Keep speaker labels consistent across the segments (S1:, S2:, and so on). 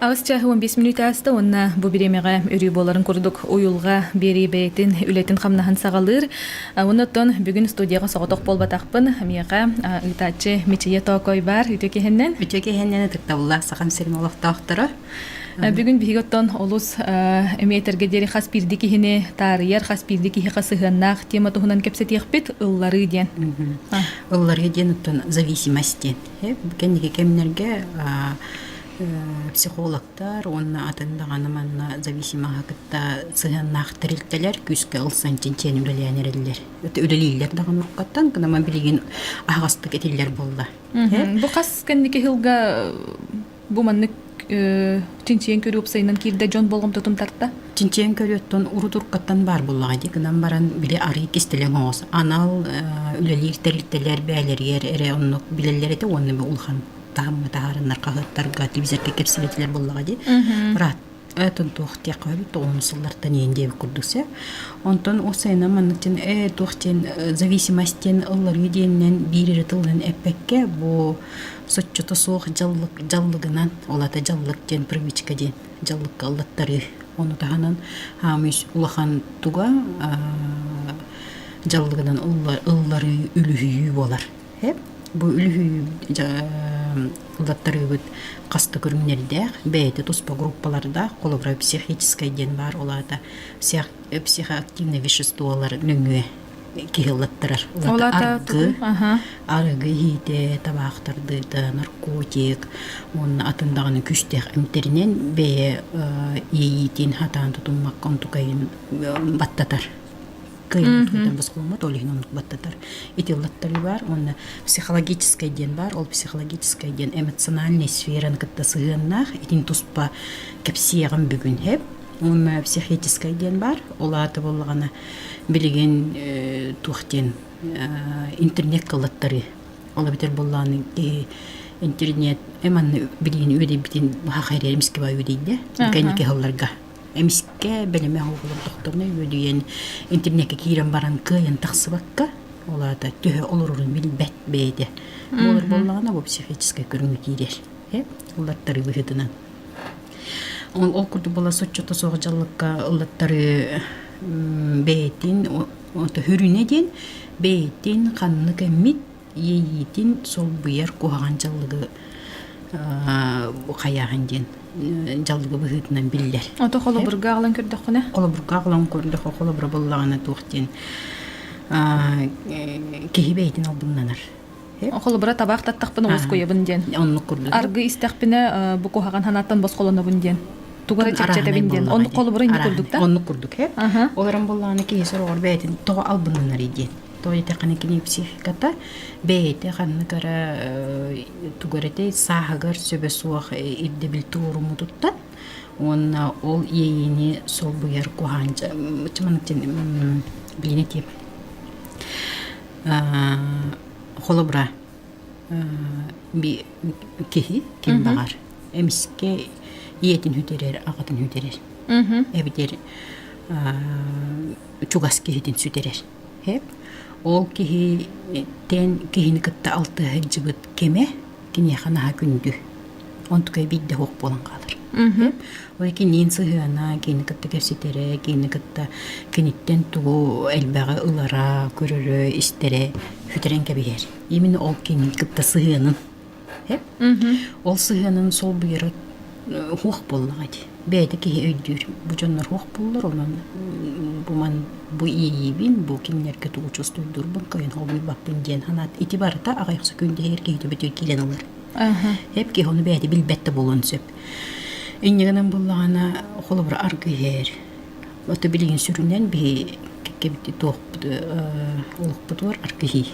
S1: Ağızca 15 minut ağızda onna bu biremeğe örü boların kurduk oyulga beri beytin ületin xamnahan sağalır. Ondan bugün studiyaga soğutuk bol bataqpın. Miyaqa itaçı Miçiye Tokoy var. Ütöke hennen.
S2: Ütöke hennen tıktavullah saqam selim olaq taqtara.
S1: Bugün bihigotton olus emeterge deri xas birdiki hine tariyar xas birdiki xasıhannaq tema tuhunan kepsetiyaqpit ılları diyen.
S2: Ылларга диэн оттон зависимости. Кенники кемнерге психологтар, онна атындаганы манна зависимага кытта сыгыннахтырылталар, күскө ылсан ченчен үлеләнерлер. Үлелилер дагы нуркаттан гына мен билген агастык этиллер болду.
S1: Bu xas kenniki hilga bu manнык ченчен көрүп сайынан кирде жон болгом тотун тартта.
S2: Ченчен көрөттөн урутуркаттан бар буллагы, гынан баран биле ары кистелен оос. Анал үлелир терилтелер бәлергер эре оннук билелерде онны улхан тамы таарыннар кагыттарга телевизорге кепселетилер буллага ди. Рат этон тохтя кабы тоонсуллардан энде курдуса. Онтон осайна манытын тохтен зависимостен ыллар юденнен бири тылын эппекке бу соччото соох жаллыгынан олата жаллык ден привычка ден жаллык аллаттары оны таганан хамис улахан туга жаллыгынан ыллары үлүхүй болар. Бу үлүхүй улаттары бит касты көрүнөрдө бейте туспа группаларда колобра психический ден бар олата психоактивный веществолар нүңүе кихиллаттырар. Олата аргы хите табактарды да наркотик он атындагы күчтех эмтеринен бе ийитин хатан тутуммаккан тукайын баттатар. Кыйын баскылма толигин баттатар. Итиллаттары бар, он психологический ден бар, ол психологический ден эмоциональный сфераны кытта сыгыннах итин туспа кепсияган бүгүн хеп. Он психический ден бар, олаты болганы билген тухтен интернет кылаттары. Ола битер болганы интернет эман билген үдө битин хакайремиске бай үдөйдө. Кенеке халларга. Эмиске белеме хогулуп докторуна үдөйен интернетке кирен баран кыйын таксыбакка. Олата төһө олорун билбет бейде. Болор болганы бу психический көрүнү кирер. Улаттары выходынан. Ол курду бола соччото соғжалыққа ыллаттары бейтин, хүріне ден бейтин қанны кәммит ейітин сол бұяр қоған жалығы қаяғын ден жалығы бұғытынан білдер.
S1: Ото қолы бұрға ағылан көрдіқ құна?
S2: Қолы бұрға ағылан көрдіқ, қолы бұрға болағына туқтен кехі бейтин албыннанар.
S1: Қолы бұра табақ таттақпыны оз қойабын ден. Арғы истәқпіні бұ қоған ханаттан бос қолына бұн ден. Тугара чепчете бинден. Онну колу бурун курдук да?
S2: Онну курдук, хеп. Оларан болланы кейсер ор бейтин тоо албыннар иден. Тоо ете канекини психиката бейте ханны кара тугарете сахагар сөбе суах идде бил туурумутуттан. Онна ол ейини сол буяр куханча. Чыманытен билинетип. Холобра би кехи ким багар. Эмиске иетин хүтерер, ағатын хүтерер. Эбитер чугас кехидин сүтерер. Ол кехи тен кехини кытта алты жыбыт кеме кине ханаха күндү. Онтукай бидде хоқ болан қалыр. Ой кинин сыгына, кини кытта кепсетере, кини кытта киниттен тугу элбағы ылара, көрөрө, истере хүтерен кебегер. Именно ол кини кытта сыгынын. Ол сыгынын сол бұйыры хух боллагади. Бейде ки өйдүр. Бу жоннор хух боллор, онан бу ийибин, бу киннерге тугучустуйдур, бу кайын хобуй бакпын ден ханат итибарыта агайыксы күндө эркейди бөтө килен алар. Хеп ки хону бейде билбетте болон сөп. Иннегенен боллагана холобур аргыер. Ото билген сүрүнен би кебити тоқпуду, олукпудур аргыи.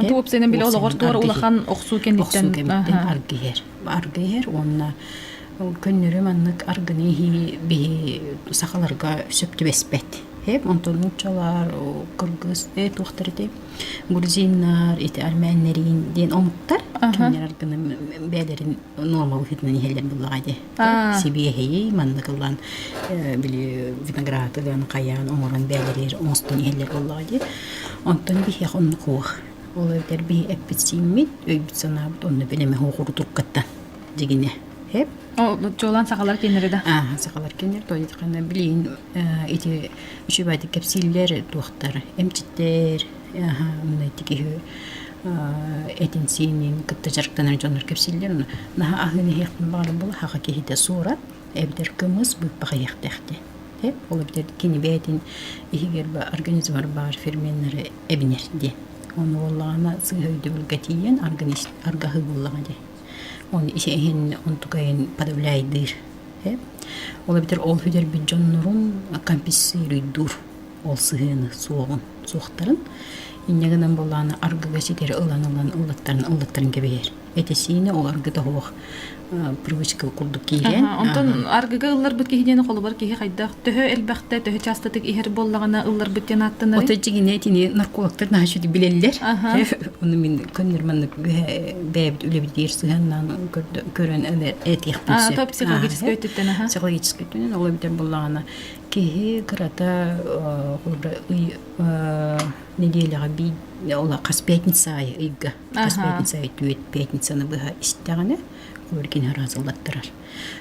S1: Туоп сенен биле олагор туар улахан оксу кендиттен
S2: аргыер. Аргыер онна көннөрү маннык аргынихи би сахаларга сөптү беспет. Хеп онтон учалар, кыргыз, тухтарыды, грузиннар, армяннерин ден омуктар. Көннөр аргыны бәлерин нормал хитнен хелер буллагади. Сибиехи манныкылан били виноградыдан каян оморан бәлерир онстон хелер буллагади. Онтон би хон хух. Ол өтер би эппитсимит, өйбит санабыт онны белеме хугуру туркаттан дегене. Hep
S1: Жолан сақалар кенері да.
S2: Сақалар кенер тойды қана білейін эти үшібайды кәпсилер туақтар, эмчиттер, мұнайтыки этин синин кытта жарықтанар жонар кәпсилер, наға ағыны хеқтін бағылы бұл хаға кейді сурат, әбдер көміз бұл баға яқтақты. Hep olabilir kini beytin ihger ba organizmlar bar fermenleri ebinirdi. Onu vallana sığıydı bulgatiyen argahı bullağıdı. Onu işe ehin ontukayın padavlaydır. Hep olabilir ol hüder bir canlarım kampisirydur. Ol sığını soğun soğukların. İnnegenen bollana argıga şekeri ıllatların gebeyer. Etesine ol argıda hoğ привычка курдук киген.
S1: Онтон аргыга ыллар бут киһидени холубар киһи хайдах төһө элбәхтә төһө частатык ихер боллагана ыллар бутен аттыны.
S2: Оточигине тини наркологтар нахшуди билеллер. Уну мин көннерман бәбит үлебит дирсыганнан көрөн этихтүсө.
S1: Топ психологический өтүттен аха.
S2: Психологический өтүттен олар битен боллагана киһи кырата холубра неделяга би ола кас пятница ыйга. Кас пятница түет пятницаны быха истегане. Өркен харазылаттырар.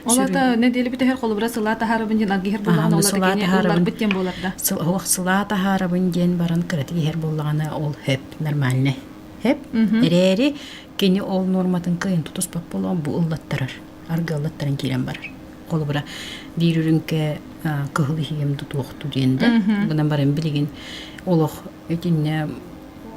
S1: Олата недели битер холубра сылата харабын ден агыһер боллаган олата кене олар биттен боларда.
S2: Сылата харабын ден баран кырат гыһер боллагана ол хеп нормальный. Хеп эрери кене ол норматын кыйын тутус пап болгон бу ыллаттырар. Аргаллаттырын келен барар. Холубра бирүрүнкө кыһылы хием тутукту денде. Бунан барын билген олох өтүнне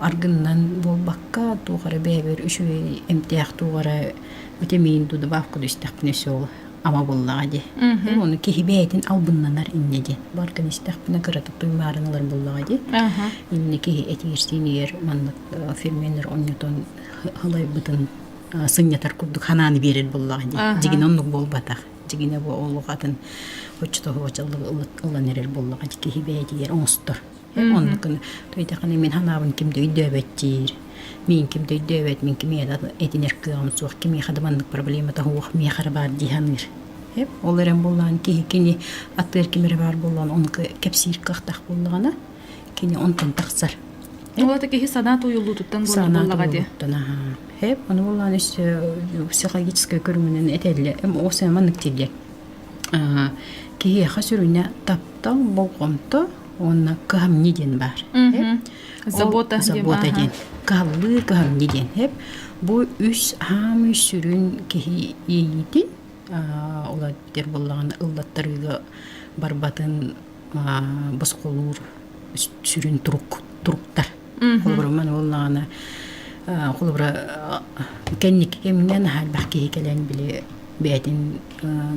S2: аргыннан болбакка тугара бебер үшү эмтиях тугара витамин туду бавку истахпне сол ама боллагади. Оны кихибетин албыннанар иннеди. Баркан истахпне кыратып туймарынлар боллагади. Инне кихи этирсинер маннык ферменер оннотон халай бытын сыннятар курдук хананы берер боллагади. Жигин оннук болбатак. Жигине бу олугатын хочто хочалык ылланерер боллагади кихибетер оңстор. Оннукын тойдаканы мен ханабын кимде үйдөбөттир. Min kimde dövet min kimi etiner kıyam soğuk kimi xadamanlık problemi ta hoğ mi xarabar dihanır. Hep onların bollan ki kini atır kimere var bollan onu kepsir qaxtaq bollagana kini ondan taqsar.
S1: Олата киһи санат уюлу туттан боллагади.
S2: Hep onu bollan işte psixologическая көрүмүнөн этелле эм оса маннык тиле. Киһи хасырына таптан болгонто онна кам неден бар.
S1: Забота
S2: ден. Каллы кам неден. Hep bu üç ham sürün киһи ийдин олар битер боллаган ыллаттарыга барбатын басколур сүрүн туруктар. Холбурман боллагана холбура кенник кемнен хал бахки келен биле бетин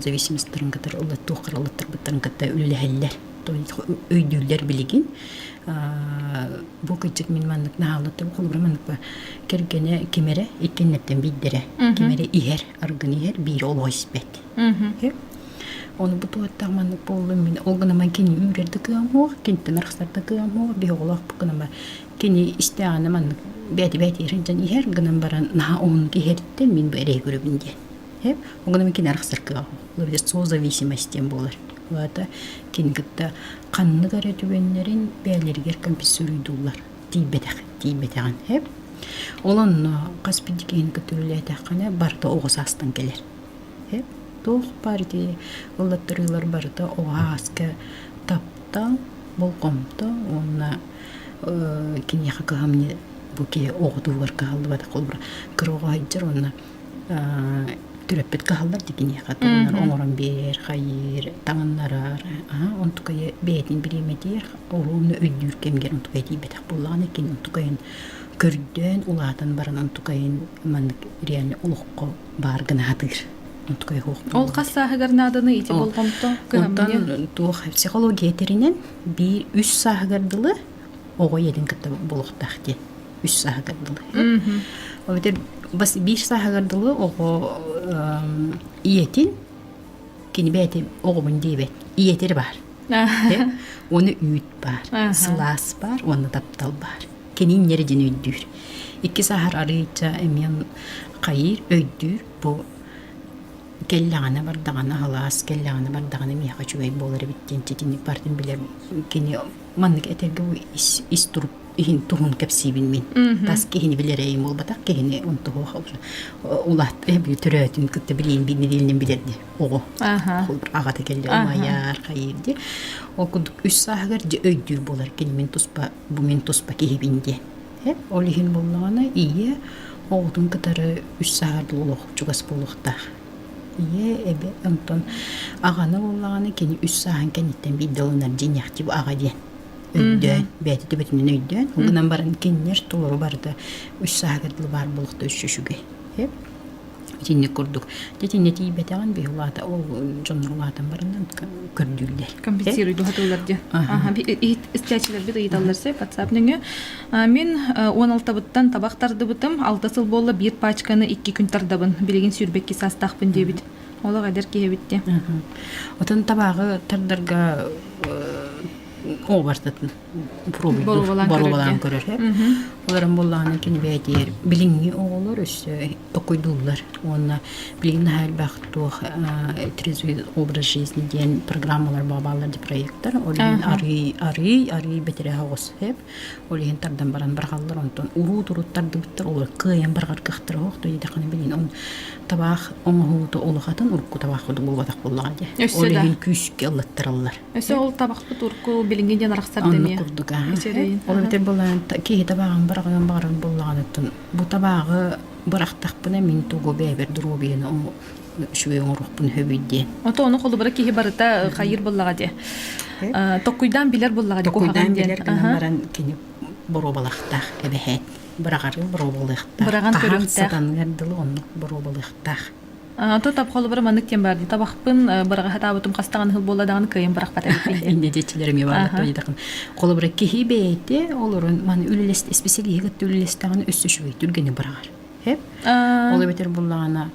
S2: зависимосттарын катар ыллат туқралаттар баттарын катта үлелехеллер. Өйдүллер билигин бу кычык мен маннык наалыты холбура маннык кергене кемере иккеннеттен биддере кемере ихер аргын ихер бир олойспет. Onu bu tuvatta manlık bollu min olganama kini ürerdi kıyamı, kinten arxsarda kıyamı, bir oğlaq bu kınama kini isteğana manlık beti erincan iher gınan baran naha onun iheritten min bu erey görübünde. Hep olganama kini arxsar kıyamı. Olabilir sozavисимостен болар. Олата kini gıtta kanlı gara tüvenlerin beylerger kampisürüydüler. Tibetağın hep. Olan qaspidikeyin kötürüle taqana barda oğuz astan gelir. Hep. Тоқ парди олаттырылар барда оғаска тапта болқомта онна кинеха кахамне буке оғдулар кахалды бада қолбыра кыроға хайджар онна түреппет кахалдар дегенеха тұрынар оңыран бер, хайыр, таңынларар онтукая бәйтін біреметер оғылны өйдүр кемгер онтукая дейбетақ болағын екен онтукайын көрден улаатан баран онтукайын мандық реально олыққа барғына атыр.
S1: Ол қассағығар надыны ити болғымты?
S2: Онтан психология терінен бір үш сағығардылы оғы едін кітті болуқтақты. Үш сағығардылы. Бір сағығардылы оғы иетін кені бәйті оғымын дейбет. Иетері бар. Оны үйт бар. Сылас бар. Оны таптал бар. Кенін нереден өйдір. Екі сағыр арыйца әмен қайыр өйдір бұл келлағана бардағана халас, келлағана бардағана мияға чугай болары биттен тетінік бардың білер. Кені маннық әтерге ис тұрып иһин туһун кепсибин мин. Тас кихини билерейим болбатак, кихини онтуһу улат бу төрөтүн кытта билин бинилинен билерди. Ого. Агата келди маяр хайырди. О кудук 3 саагар же өйдүр болар кен мен туспа, бу мен туспа кихибинде. Ол иһин боллагана ие оғдың кытары 3 саагар улух чугас болуктар. Ие эбе онтон аганы боллагана кени 3 саахан кенеттен биддалынар жинякти бу ага ден. Өйдөн, бәйті төбетінен өйдөн. Оңынан барын кеннер толыру барды 3 сағырдылы бар болықты өшшүшүге. Тинне курдук. Тетинне тиибетеген бихулата, ол жонрулатан барынан көрдүлдер.
S1: Компенсируйду хатууларды. Истячилер бит ыйдалларсы WhatsApp-ныңы. Мен 16-быттан табактарды бытым, 6 сыл болла bir пачканы 2 күн тардабын. Билеген сүрбекке састақпын дебит. Ола кадер киебитти.
S2: Отон табагы тардарга о бартатын борубалан көрөр. Оларын болланы кини бәйтер билинги оголор өссө окуйдулар. Онна билин хәл бактух трезвый образ жизни ден программалар бабалар ди проекттар. Олин ари бетере хагыс хеп. Олин тардан баран баргаллар онтон уру туруттарды биттер олар кыян баргар кыхтыр хок тоди даканы билин он табах оңгуту олгатын урку табах болбатак боллагы. Олин күшкө аллаттыралар.
S1: Өсө ол табак турку билинген ден араксар демия.
S2: Ол бетер болан ки табагын барган барган боллаганытын бу табагы барактакпына мен тугу бебер дурубиен о шуе оңрукпун хөбүдде.
S1: Ото ону колу бара кихи барыта хайыр боллага де. Токуйдан билер боллага де
S2: кохаган билер баран кини боробалактак эбехет. Барагары боробалактак.
S1: Бараган көрүктак.
S2: Сатан гардылы онну боробалактак.
S1: То тап холу бара манык тем барди. Табакпын барага хатабытым кастаган хыл болладаган кыйын барак бата бит.
S2: Инде детчилерим бар тоди дакын. Колу бара кихи бейте олорун маны үлелес специалиге үлелестаган өссүшүй түргени барагар. Хеп. Олы бетер буллагана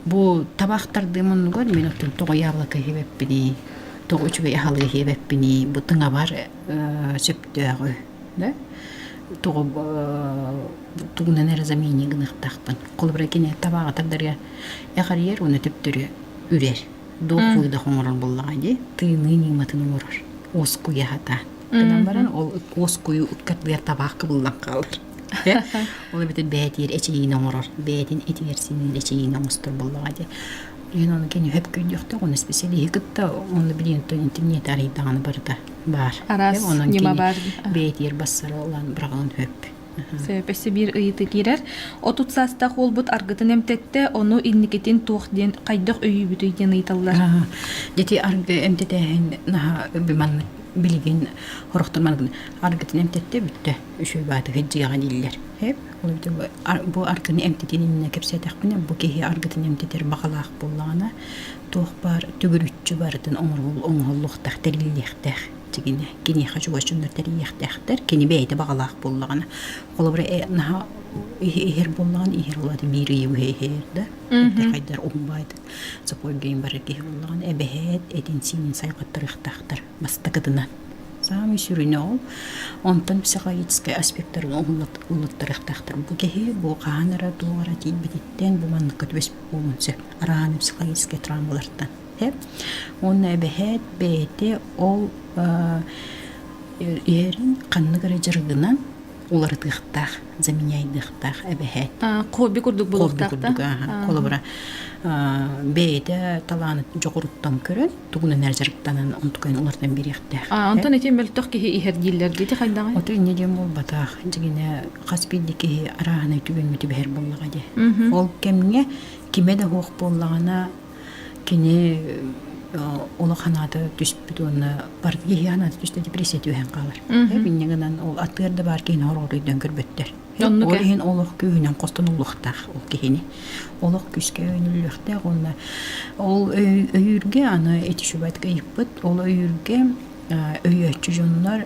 S2: бу табактарды мунгор мен оттун того яблоко хебеппини. Того үчүгө яхалы хебеппини. Бу тыңа бар сөптөгө. Да? Того тугунан эрзамени гынактакпын. Колу бара кене табага тардарга яхарьер уну төптөрү үрер. Дохуйда хоңорон буллагади. Тыйны ниматын урар. Оскуя хата. Тынан баран ол оскую уткатыр табак буллан калыр. Ол бит бәтир эчиин оңорор. Бәтин этиерсинин эчиин оңостур буллагади. Янаны кене хөп көйдөхтө оны специалий кытта оны билен то интернет арыйдаганы бар.
S1: Арас нима бар.
S2: Бәтир бассары олан браган хөп.
S1: Сөпесі бір ыйыты кирер. Отут саста холбут аргытын эмтетте, оны инникетин тухден кайдық өйі бүтүйден ыйталлар.
S2: Дети аргы эмтетен наха биман билген хорохтан мангын аргытын эмтетте бүтті үшөй баты хеджияган иллер. Хеп, бу аргын эмтетенинне кепсетекпіне, бу кехи аргытын эмтетер бағалақ боллағана, тух бар, түгірүтчі бардын оңғоллуқтақ, терилиқтақ. Тигине кини хажугашундар терияхтахтар кини бейте багалак боллагана колобра наха ихер боллаган ихер олады бири юхерда хайдар умбайт запойгейм барки боллаган эбехет этин синин сайгаттырыктахтар бастагыдына сами сүрүнө онтон психологический аспекттарын улуттырыктахтар бу кехи бу канара туара тибеттен бу маннык көтөс болмончу араны психологический травмалардан онна эбехет бейте ол ерин канныгара жыргынан улар тыхтах заменяйдыхтах эбехет
S1: коби курдук булуктахта
S2: колобра бейте таланы жогоруттан көрөн тугунан эржиртанан онтукан улардан бериктах
S1: антон этен белтох ки ихер диллер дити хайдагы
S2: оту не дем бол батах жигине каспиддики араны түгөн мүтү бер боллагади ол кемге кимеде хок боллагана кини олоханаты түспүт оны бар гиянат түстө депрессия түһен калыр. Биннегенен ол аттырды бар кийин оройдон көрбөттөр. Ол кийин олох күйүнөн костонулуктак ол кийини. Олох күскө өнүлүктө онна ол өйүргө аны этишүбат кайыппыт. Ол өйүргө өйөчү жоннор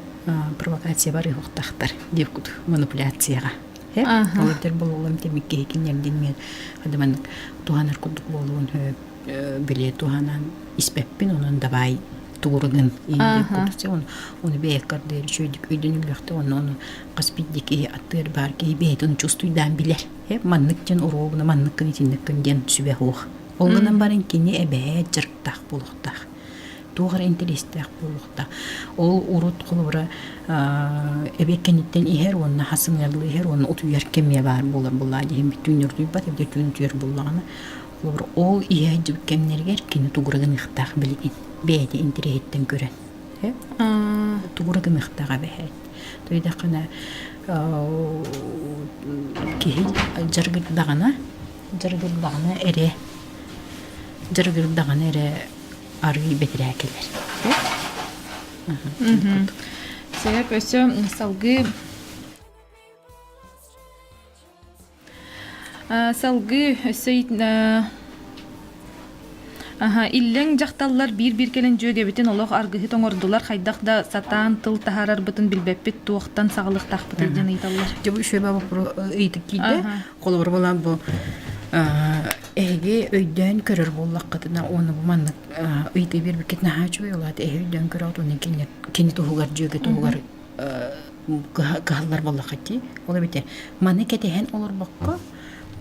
S2: провокация бар ихтактар деп кут манипуляцияга. Олар бололом темикке кинердин мен адаман туганар кудук болуун биле туганан испеппин онун давай туургын инде кутсе он беккардер чөйдүк өйдөнүлөктө onu каспиддики аттыр бар ки бейтин чувствуйдан билер манныктен уругуна манныккын итиннеккен ден сүбе хух олгунан барын кини эбе жырттак булуктак тугар интерестэх булукта ол урут кулура эбеккениттен ихер онна хасыңарлы ихер онна утуяр кемия бар булар булла дем бүтүнүрдү бат эбде түнүр буллагана кулура ол ихе жибкемнергер кини тугурагын ихтах билген беде интерестен көрөн тугурагын ихтага бехет тойдакана кихил жаргырдагана эре арги бетерәкелер.
S1: Себеп өсө салгы өсө иллен жакталлар бир келен жөөдебитин олох аргыһы тоңордулар хайдах да сатаан тыл тахарар бытын билбеппит туохтан сагалыктахпыт ден ыйталлар.
S2: Жабы үшөй баба ыйтык кийде колор болан бу эге өйдөн көрөр боллаккатына оны бу маннык ыйты бербекет нахачуй олат өйдөн көрөт оны кини тугар жөөгө тугар галлар боллакати ола бите маны кетехен олор бакка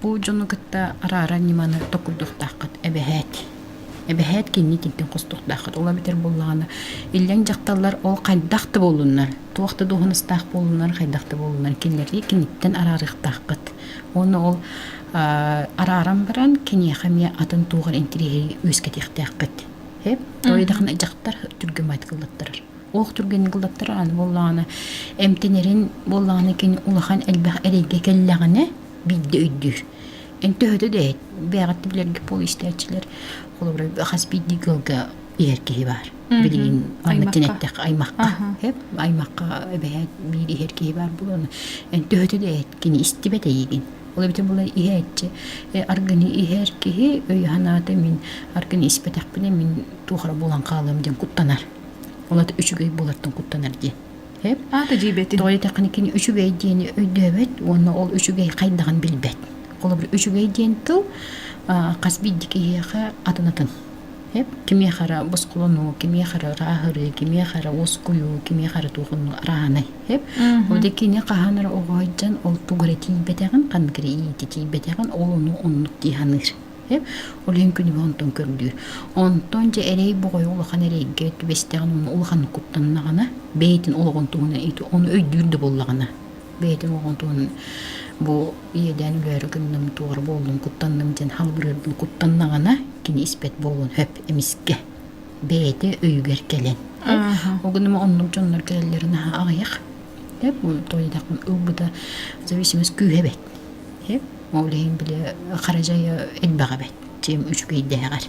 S2: бу жонукта арара ниманы токулдуктаккат эбехет кинни титтен костуктаккат ола битер боллагана иллен жакталлар ол кайдакты болуннар туакта духунустак болуннар кайдакты болуннар кинлерди киниттен арарыктаккат оны ол арарам баран кини хамия атын тугар интереги өскетектаккат тойдахна жактар түргөм айткылаттырар ох түргөн кылаттырар аны боллагана эмтенерин боллагана кини улахан элбах эреге келлагана бидде өйдүр энтөһөдө дейт бягат билерге пол истечилер колобрай хасбидди гылга эрки бар билин аннетинеттек аймакка аймакка бэт бири эрки бар булуну энтөһөдө дейт кини истибете ийгин ол бите булар иһэтчи аргани иһэрки өй ханаата мин аргани испетекпине мин тухара булан калым ден куттанар олат үчүгөй булартын куттанар ди
S1: ата жибети
S2: тойлы такникини үчүгөй дени өйдөбөт оны ол үчүгөй кайдаган билбет колобр үчүгөй ден тыл касбиддикиха атынатын кимия хара босқулуну кимия хара рахыры кимия хара оскую кимия хара тухун раханы одекине каханара огойжан ол тугрети бетеген кандгри ити бетеген олуну оннук диханыр олен күнү онтон көрдүр онтон же эрей богой улахан эрейге бестеген улахан куттаннагана бейтин ологон тугуна иту onu өйдүрдү боллагана бейтин ологон тугун бу иеден үлөргүннүм тугар болдум куттанным жен халбырдын куттаннагана кини испет болун хөп эмиске бейте өйгөр келен огунума оннук жоннор келелерин агыяк бу тойдакын убуда зависимость күйебет олейин биле каражая элбагабет тем үчкөй дегар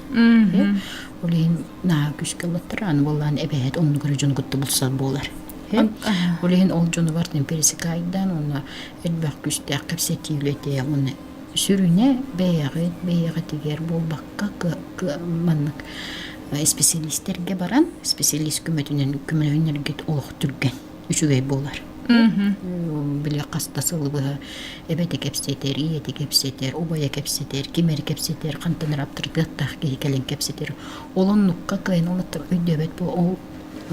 S2: олейин на күскөлөттөрөн боллан эбет онну көрөжөн кутты булса болар олейин ол жону бартын пересикайдан оны элбак күстө кепсетилете оны сүрүнө бейягы тигер болбакка маннык специалисттерге баран специалист күмөлөнөргө олох түрген үчүгөй болар биле кастасылыбы эбете кепсетер иети кепсетер убая кепсетер кимер кепсетер кантаныр аптырдыктак келен кепсетер олоннукка кайын олоттор өйдөбөт бу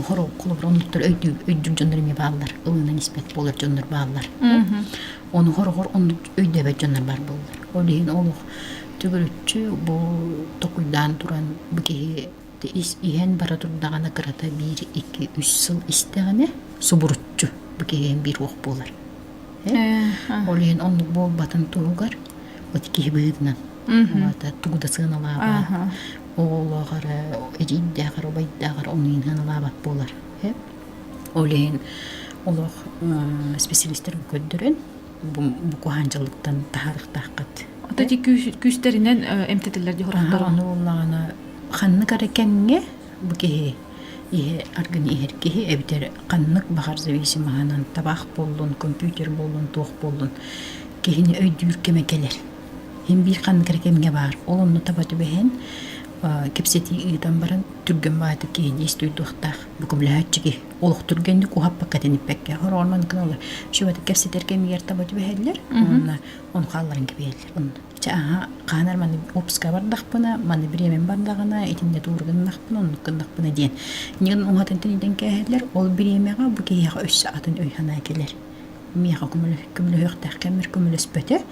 S2: хоро колоброндуктар өйдүр жондар эме баалар ылына ниспет болор жондар баалар onu hor onu öydebe canlar var bollar. Oleyin oluq tügürütçü bu tokuydan duran bu ki ihen baraturdağına kırata 1-2-3 yıl istegene suburutçu bu ki bir ok bollar. Oleyin onu bol batın tuğgar o tiki bıydından. Ata tuğda sığınalar. Oğla gara ecide gara bayda gara onu inhanalar bat bollar. Oleyin oluq spesialistler gördürün. Bu kuhancılıktan taharıqtaqat.
S1: Ata küsterinden emtetillerdi horaqtar.
S2: Onu ollağına qanlık arakenge bu ki argani iherki evder qanlık baxar zavisi mahanan tabaq bollun, kompüter bollun, toq bollun. Kehini öydür kemekeler. Hem bir qanlık arakenge var. Olunu tabatı behen kepseti idan baran türgen baatı ki destuydukta bu kublahatçı ki oluq türgenli kuhap pakateni pekke hor orman kanalı şu vat kepseter kemiyer tabatı beheller onu qalların gibi eller onu aha qanar mani opska bardak buna mani biremen bardagına etinde durgunnak buna onu kınnak buna diyen nigen uhatın tiniden keheller ol biremega bu ki ös saatın öyhana keler miha kumulu höqtaq kemir kumulu spöte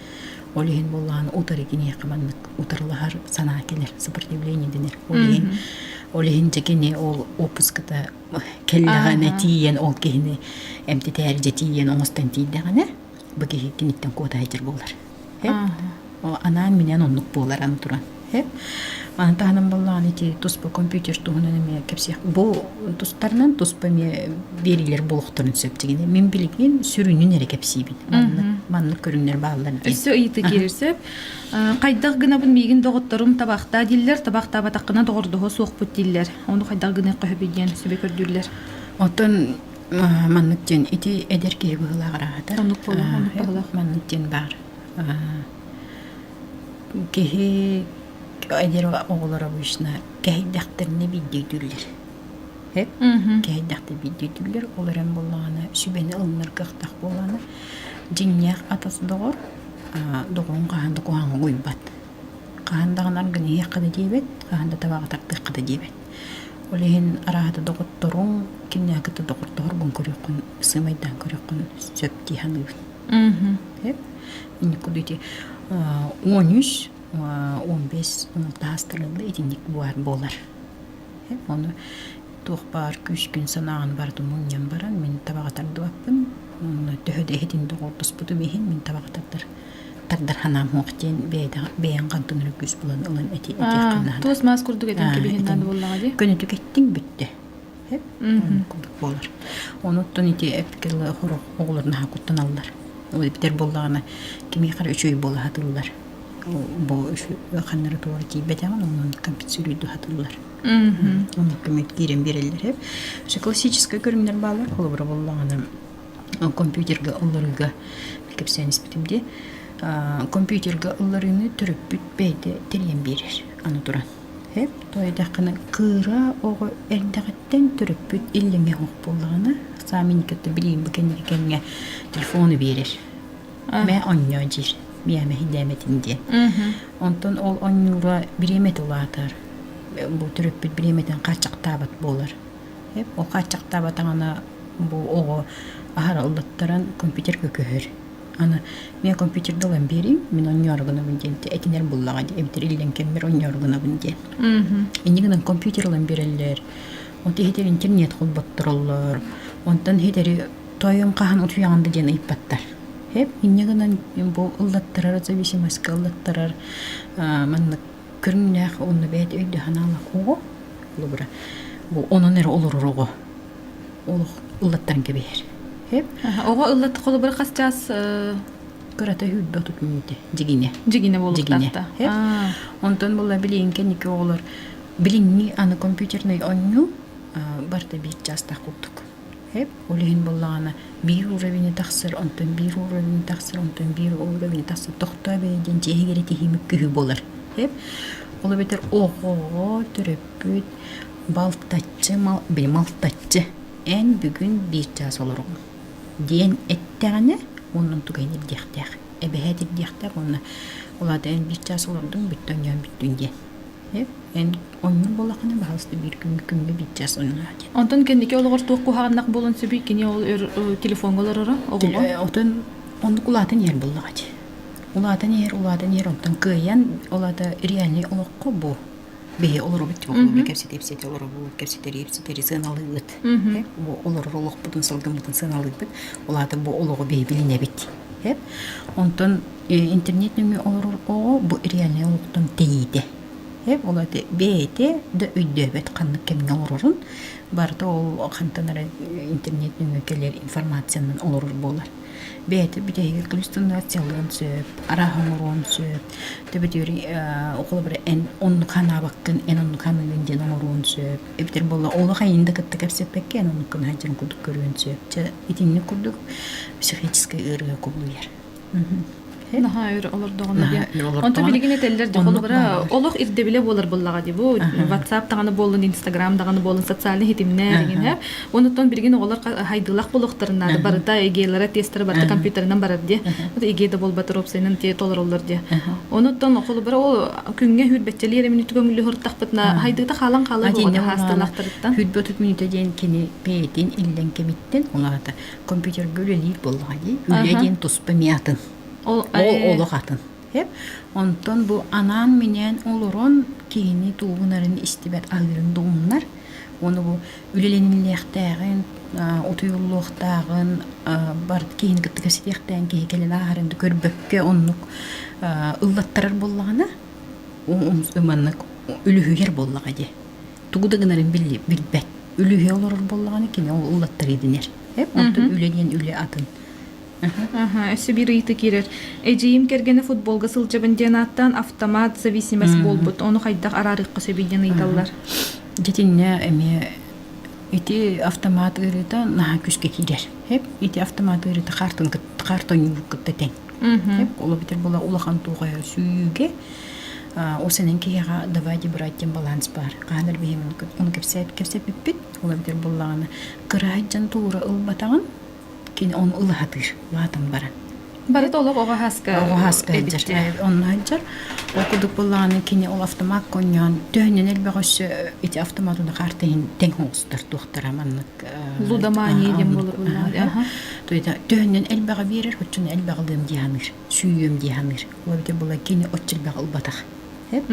S2: Oleyin bollağın otarı gine yakamanlık otarılahar sana keler, sопротивление denir. Oleyin Олехинче кини ол опуската келлегане тиен ол кини эмти тәрже тиен оңостан тийдегане быги киниттен кота хайтер болар. О анан менен оннук болар аны туран. Антаным балланы ти туспа компьютер тугунан эме кепсек. Бу тустарынан туспа ме берилер болохторун сөп дегене. Мен билген сүрүнүн эре кепсибин. Манны көрүнөр баалар.
S1: Өссө ыйты кирсеп, кайдак гына бун мигин доготторум табакта диллер, табакта батакына догордого суокпут диллер. Ону кайдак гына көбүден сөбө көрдүрлер.
S2: Отон манныктен ити эдер кири былагарагата.
S1: Онук боло,
S2: манныктен бар. Кеһи эдер оголора бушна кайдактарны биддүллер. Хеп? Кайдакты биддүллер оларан болганы сүбени ылныр кыктак болганы жиннях атасы догор догон каанды куаңы гуйбат. Каандагынан гыны якыды дебет, каанда табага тактык кыды дебет. Олehen арахата доготторун кинякыты доготтор бун көрөкүн сымайдан көрөкүн сөпти ханыбыт. Хеп? Ини кудути 13 15 16 hastırında edinlik болар. Onu tuğbar, küç gün sanağın bardı munyan baran, men tabaqatardı vapın, töhöde edin doğurtus budu behin, men tabaqatardır. Taqdar hanam hoqten beyan qantınır güz bulan olan eti qannahan.
S1: Tuğuz maz kurduk edin ki behinden bollağa di?
S2: Gönü tükettin bitti. Hep onu kurduk bolar. Onu ton eti epkirli oğullarına hakuttan alırlar. O biter bollağına kimi qara üçöy bolla hatırlar. Bu kanları doğru ki bedenen onun kompütörüydü hatırlar. Onun kömür giren bireyler hep. Şu klasik görünümler bağlar. Kolabra bollağına kompüterge onlarıga kepsen ispetimde kompüterge onlarını türüp bütbeyde teriyen birer. Anı duran. Hep toyda kana kıra o erdagatten türüp büt illeme hoq bollağına saminikette bileyim bu kendine telefonu verir. Me anyacır. Miyame hidemetinde. Ondan ol onura biremet olatar. Bu türüp biremeten kaçak tabat bolar. Hep o kaçak tabatana bu o ahar aldattıran kompüter kökühür. Ana men kompüterde olan birim men on yorguna bindente etiner bullaga ebiter illen kemer on yorguna binde. Eniginden kompüter olan bireller. Onte heter internet kulbattırlar. Ondan heteri toyun qahan utuyandı den ipattar. Hep inneginden bu ıllattırar зависимость ыллаттырар манны көрүннах онны бет өйдө ханала ого лубра bu onun ere olururgo ol ыллаттарын кебер hep
S1: ого ыллатты колу бир касчас
S2: көрөтө хүддө тутмуйте жигине
S1: болуктакта
S2: hep ondan була билин кеники олар билинни аны компьютерный онну барта бир часта куттук hep olehin bollağına bir uğravini taksır, ondan bir uğravini taksır, ondan bir uğravini taksır. Tohta beyden cehgeri tehimik kühü bolar. Hep ola beter oğo türüpüt maltatçı en bugün bir çaz olur. Diyen ettiğine onun tugayını diyektek. Ebehedir diyektek ona. Ola da en bir çaz olurdun bütün yan bütün diyen. Hep en onun bolakına bahastı bir gün biteceğiz onunla.
S1: Ondan kendiki olğur tuğku hağındak bolun sübü kini ol telefon olarara oğuğa?
S2: Ondan onu kulağdan yer bolladı. Ulağdan yer ondan kıyan olada realni olaqqa bu. Behe olur bitti bu kepsete olur bu kepseteri sanalıt. Hep bu olur olaq budun salgın budun sanalıt bit. Olada bu olağı behe biline bitti. Hep ondan internet nömrü olur o bu realni olaqdan teyidi. Hep oladı beyde de ödebet kanlık kemin olurun. Barda ol kantanlara internet nömükeler informasyonun olur bolar. Beyde bir de halüsinasyonlar söp, arahamurun söp. Tabi diyor okula bir en onluk hana bakın, en onluk hana günden olurun söp. Ebiter bolla ola kayında kıttık hepsi peki en onluk hana hacın kuduk görüyorsun söp. İtinli kuduk psikiyatriske ırıya kubluyor.
S1: Naha öyle olur doğanda diye. Onta bilgin eteller de kolu bara olaq irde bile bolar bollağa di bu. WhatsApp tağını bolun, Instagram tağını bolun, sosyal hitimler degen hep. Ondan bilgin oğlar haydılaq boluqtarında da barda egelere testler barda kompüterinden barad di. O da egede bol batır opsiyonun te tolar olur di. Ondan kolu bara o künge hürbetçeli yere minütü gömülü hırtaq bitna haydıda halan qalı bu hastalaqtırdan.
S2: Hürbetüt minütü den keni beytin illen kemitten onlarda kompüter göleli bollağa di. Üleden tuspamiyatın. O katın. Hep ondan bu anan menen olurun kini tuğunların istibet ağırın doğumlar. Onu bu ülelenilliğtağın, otuyulluğtağın, bar kiyin gıttıkasıdığın ki hekelen ağırında körbökke onluk ıllattarar bollağına ömanlık ülühüyer bollağa de. Tuğudağınların bilbet ülühüyer olur bollağına ki o ıllattar ediner. Hep ondan üleleyen üle adın.
S1: Ага, эссе бир ыйты кирер. Эжиим кергене футболга сылчабын денаттан автомат зависимость болбут. Ону хайдах арарыкка сөбийден ыйталлар.
S2: Детинне эми ити автомат ырыта наха күскө кирер. Хеп ити автомат ырыта картон юккыттен. Хеп ола битер бола улахан туга сүйүгө осенен кияга давайте брать тем баланс бар. Каныр бейим он кепсеп бит. Ола битер болаганы кырайжан тура ылбатаган кин он ылахатыр ватам баран.
S1: Бары толок ога хаска.
S2: Ога хаска эджер. Он хаджар. Окудук буланы кини ол автомат коньян төнен элбегөс ити автоматына картын тең хостар тухтараманнык.
S1: Лудамани дем болор булар. Аха.
S2: Тойда төнен элбеге берер, хөчүн элбегелем дияныр. Сүйөм дияныр. Ол бите була кини очилбег ылбатак. Хеп.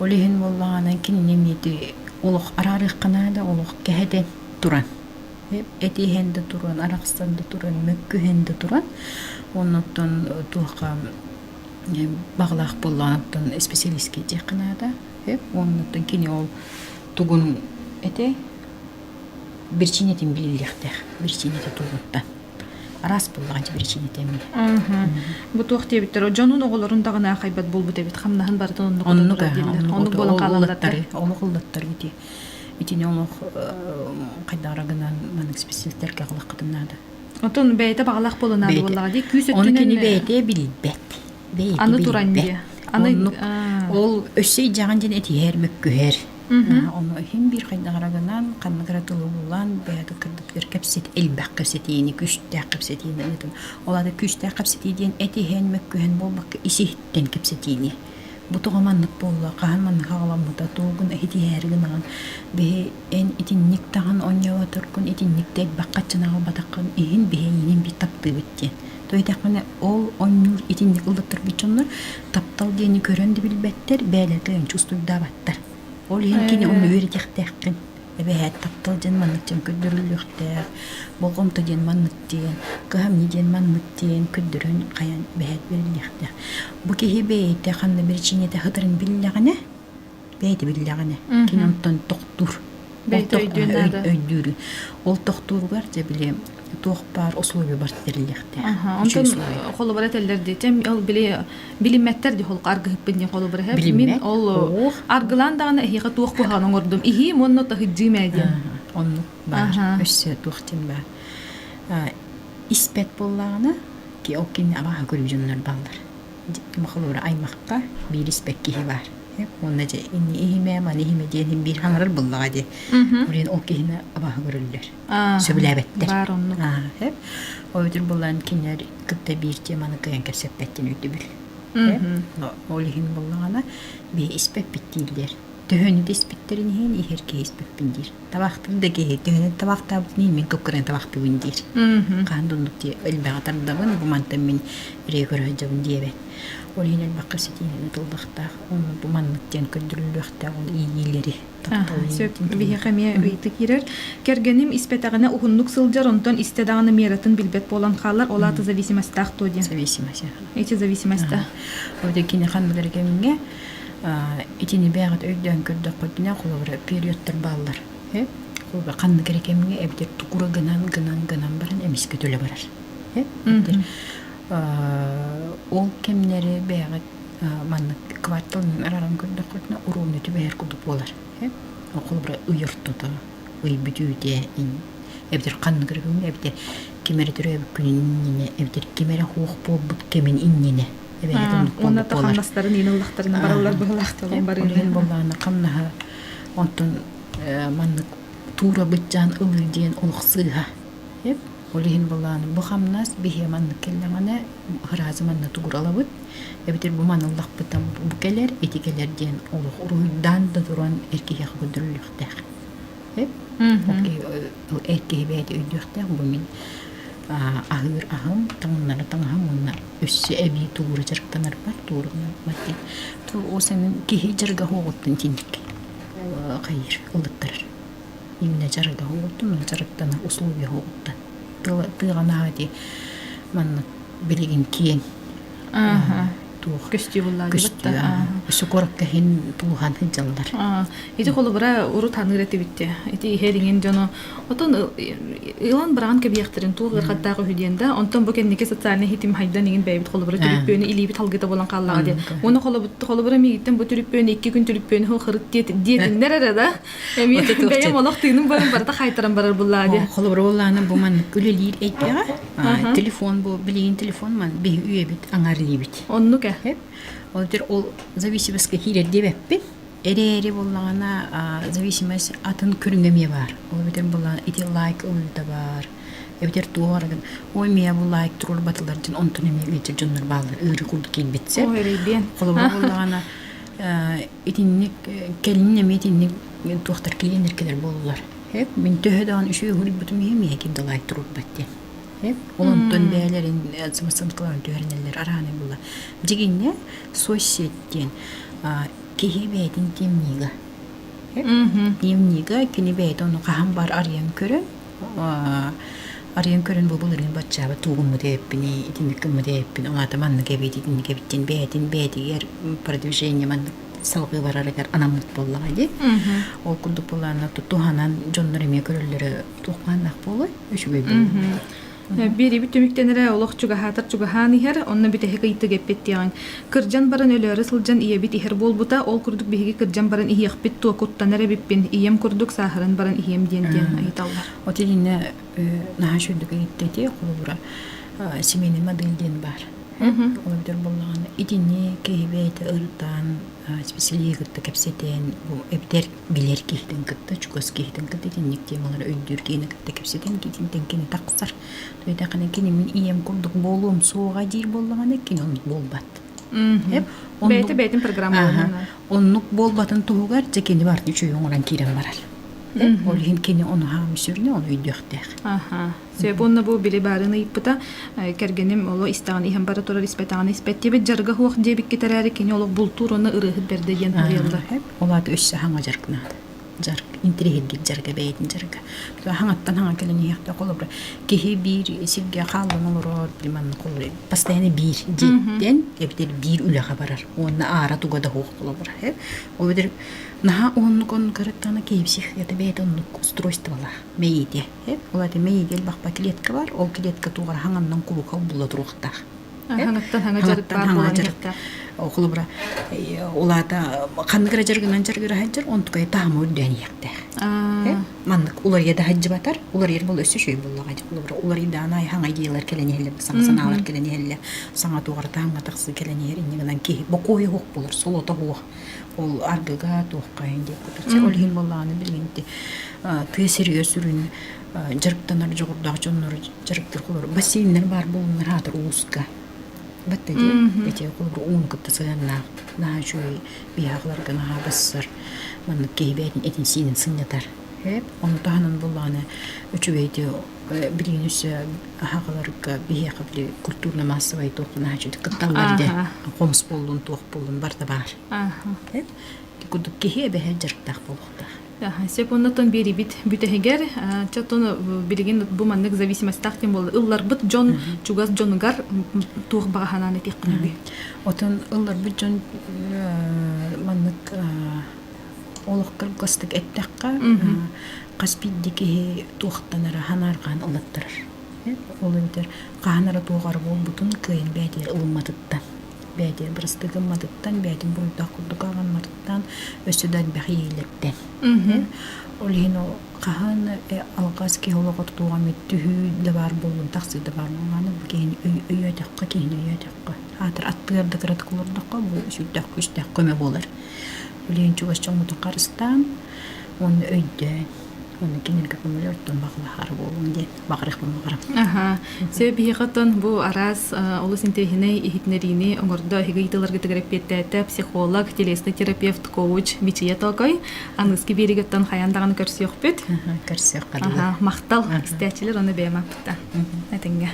S2: Олehen буланы кини немети олох арарык канада олох кехеден туран. Этихенде туран, Аракстанда туран, Мөккүхенде туран. Оннан туха баглах болланыктан специалистке жакынада. Оннан кини ол тугун эте бирчинетин билилихте, бирчинете тугунтан. Арас болганча бирчинетен ми.
S1: Бу туакте биттер, жонун оголорун дагына кайбат болбут эбит, хамнахан бардын онну болон калалдаттар.
S2: Оны кылдаттар бити. Итине олох кайдарагынан манык специалисттерге кылак кытынады.
S1: Отон бейте багалак болонады боллага ди күсөттүнөн.
S2: Оны кини бейте билбет.
S1: Аны туранди. Аны
S2: ол өссөй жаган жен эти хер мөккүхер. Оны хим бир кайдарагынан канныгара тулуулан бейте кырдыктер кепсет элбак кепсетини күчтэ кепсетини этим. Оларды күчтэ кепсетиден эти хен мөккүхен болбак иситтен кепсетини. Бутугаманнык болла, каханманнык агаламмыта тугун эти хергинан бе эн итинник таган оньява туркун итинниктек баккачынага батаккын ин бейинин бит тапты битти. Тойдакмана ол оннур итинник ылдыктыр бичоннор таптал дени көрөндү билбеттер, бээлерген чувствуйда баттар. Ол ен кини onu үйрөтектеккин. Эбе таптал ден манныкчан көдөрүлүктер, болгомто ден манныктен, кахамни ден манныктен көдөрөн каян бэт бериликтер. Бу кихи бейте ханна бирчинете хытырын биллягане, бейте биллягане. Кинонтон токтур.
S1: Бейте
S2: өйдүрү. Ол токтур бар же билем. Туох бар условия бар бериликтер.
S1: Онтон холобара телдерди тем ол билиметтер ди хол аргыппын ди холобара хеп мин ол аргылан дагана эхига туох кухан оңордум. Ихи монно та хиджимедин.
S2: Онну бар. Өссө туохтин бар. Испет боллагына ки окин абага көрүжүнөр балдар. Махлура аймакка бир испек кихи бар. Онна же ини ихиме мани ихиме ден бир хаңарар боллага де. Урен окина абага көрүлөр. Сөбүлөбеттер.
S1: Бар онну.
S2: Хеп. Ойдур болан кинер кытта бир теманы кыян кепсеппеттин өйдү бил. Олихин боллагана бе испек биттилдер. Төхөнү деспиттерин хен ихерке испек биндир. Табактын да ке төхөнү табакта бутни мен көккөрөн табакты биндир. Кандундукти элбага тардабын бу мантан мен регөрө жабын диебе. Олинен баккаситинен тылдыкта оны бу манныктен көндүрүлөктө ол ийилери.
S1: Сөп бихе хаме ыйты кирер. Кергеним испетагына ухуннук сылжар онтон истедагына мератын билбет болан халар олаты зависимостьтах тоди.
S2: Зависимость.
S1: Эти зависимостьта.
S2: Ойда кине ханмаларга минге итини бягат өйдөн көрдө котуна колобра периодтар баллар. Колба канны керекемге эбдер тукура гынан баран эмиске төлө барар. Ол кемнери бягат манны кварталын араран көрдө котуна уровню түбер кудуп болар. Колобра уйыртуда, уй бүтүдө эбдер канны керекемге эбдер кемери төрөбү күнүнүнө эбдер кемери хук болбут кемен иннине.
S1: Онна таханнастарын иныллахтарына баралар быгылахты олан бар
S2: инен болланы камнаха онтон манны тура бытжан ылы диен олуксыга хеп олehen болланы бу хамнас бихе манны келлемане хыразы манны тугуралабыт эбитер бу маныллах бытам бу келер этикелер диен олук уруйдан да туран эркеге көдүрүлүктер хеп эркеге бейт өйдүктер бу мен Ahır ahım tangınlara tangahım onunla üssü ebi tuğru jarıktanar var tuğruna mati. Tu o senin kihi jarga hoğuttun tindik. Hayır ılıttırır. Yine jarga hoğuttun jarıktanar uslubi hoğuttan. Tığana hadi manna biligin kiyen. Tuğ.
S1: Көстүбуллар
S2: Күстü. Üssü korakka hen tuğhan hıcallar.
S1: Ити холобра уру танырети битте. Ити херинген жоно отон илан бран кебияктерин тугыр хаттагы хүденде онтон бу кеннеке социальный хитим хайдан деген бейбит холобра түрүппөнү илибит халгыта болан каллага де. Оны холобра мигиттен бу түрүппөнү 2 күн түрүппөнү хол хырыт диетиндер арада. Эми бейем олох тыйнын барын барда хайтаран барар булла де.
S2: Холобра болланы бу ман күлелир эйтпега. Телефон бу билген телефон ман бе үйе бит аңарли бит.
S1: Онну ке.
S2: Ол зависимостьке хирер дебеппин. Эре боллағана зависимость атын көрүнгеме бар. Ол битер боллағана ити лайк олда бар. Эбитер туарагын ой мия бу лайк турул батылар жин онтун эме үйтер жоннор баалар ыры кулду кийин битсе.
S1: Ой рейбен.
S2: Колобо боллағана итинник келин эме итинник туактар клиенеркелер болулар. Хеп мен төһөдөн үшөө хүрүп бутум эме кимде лайк турул батте. Олонтон бәлерин сымсынкылар дөрнелер араны була. Дигинне соцсеттен кихи бәйтин дневнига. Дневнига кини бәйт оны кахам бар арыян көрөн. Арыян көрөн бу булырын батчаба тугуму деппини, итиндиккиму деппини. Оңата манны кебит итиндик кебиттен бәйтин бәйтигер продвижение манны салгы барарагар анамут боллага ди. Ол курдук боллана туханан жоннор эме көрөллөрү тухманак болой. Өчүбөй.
S1: Бери бит төмүктенере олох чуга хатар чуга ханихер онна бит эһе кыйты геппеттиян кыржан баран өлөрө сылжан ие бит ихер болбута ол курдук биһиги кыржан баран иһиях бит туакуттанере биппин ием курдук сахаран баран ием диен айталлар
S2: отилине нахашүдүк иттети кулура семейный модельден бар олдер боллаган итини кебейте ыртан специалигытты кепсетен бу эптер билер кихтен кытта чукос кихтен кытта итинник темалар өйдүр кийини кытта кепсетен китинтен кини таксар тойда кана кини мен ием курдук болуум сууга дир боллаган экен онук болбат
S1: бейтин программа
S2: онук болбатын тугар жекени бар үчөө оңоран кирен барар ол кини ону хаам сүрүнө ону үйдөктер
S1: себонна бу били барыны иппыта кергеним оло истаган иһем бара турар испетаган испеттебе жарга хуак дебик кетерәре кини оло бултур оны ырыхыт берде ген туялда
S2: олат өссө хаңа жаркна жарк интригит жарга бейтин жарга хаңаттан хаңа келени якта колобра кихи бир силге калдын олор билман колор постоянно бир жеттен эбитер бир үлага барар онна ара тугада хуак колобра ол бедер наха онну кон караттана кейпсих это бейт онну устройствола мейде олати мейдел бакпа клетка бар ол клетка тугар хаңандан кулука була туруктар
S1: хаңаттан хаңа жарык бар болан
S2: окулубра улата кандыгыра жаргынан жаргыра хаджар онтукай таамы өдөн якты маннык улар яда хаджы батар улар ер бол өсө шөй боллага улар улар идана хаңа идеялар келени саналар келени саңа тугар таамга таксы келени иннигенен ки бокой хок болор солото хок ол аргыга тухкайын деп кутача ол хин боллаганы билгенди ты серьезүрүн жарыктанар жогордак жоннор жарыктыр кулар бассейнер бар болунар хатыр ууска баттади эти кулар уун кыттысына на жой бияглар гана бассар маны кейбетин этин синин сыннатар onu tahanın bulağını üçüveydi bilinirse haqalarga biyaqa bile kulturna masavay toqna hajıdı kıttallarda qoms bolun toq bolun barda bar kuduk kehe be hajartaq bolqda
S1: сеп оннотон бери бит бүтехегер чатон билген бу маннык зависимость тактин бол ыллар бит жон чугас жонгар тух багананы теккеби
S2: отон ыллар бит жон маннык олоққыр гостык эттаққа қаспиддики туақтанара ханарған ылаттырар. Ол өйтер қағанара туғар бол бұтын күйін бәдер ылыммадыттан. Бәдер бірістігіммадыттан, бәдер бұрыдақ күрді қаған мадыттан, өсідан бәқи еліктен. Ол ең қаған алғас ке олоғыр туған меттүхі де бар болын, тақсы да бар болғаны кейін өй өтаққа, кейін өй өтаққа. Атыр аттығырды қыраты құлырдаққа, бұл үсүйдақ көстақ көме болар. Үлен чугас чоңмутун карыстан оны өйдөн Оны кинерге көмөлөттөн баглахар болун де багырык багырык.
S1: Аха. Себихатон бу арас улус интехине ихитнерини оңордо хигейтелерге тегереппеттә психолог, телесный терапевт, коуч бичия толкой. Аңыски беригеттен хаяндагын көрсөк бит.
S2: Көрсөк калды.
S1: Аха, мактал истәчилер аны бема битта. Әтеңгә.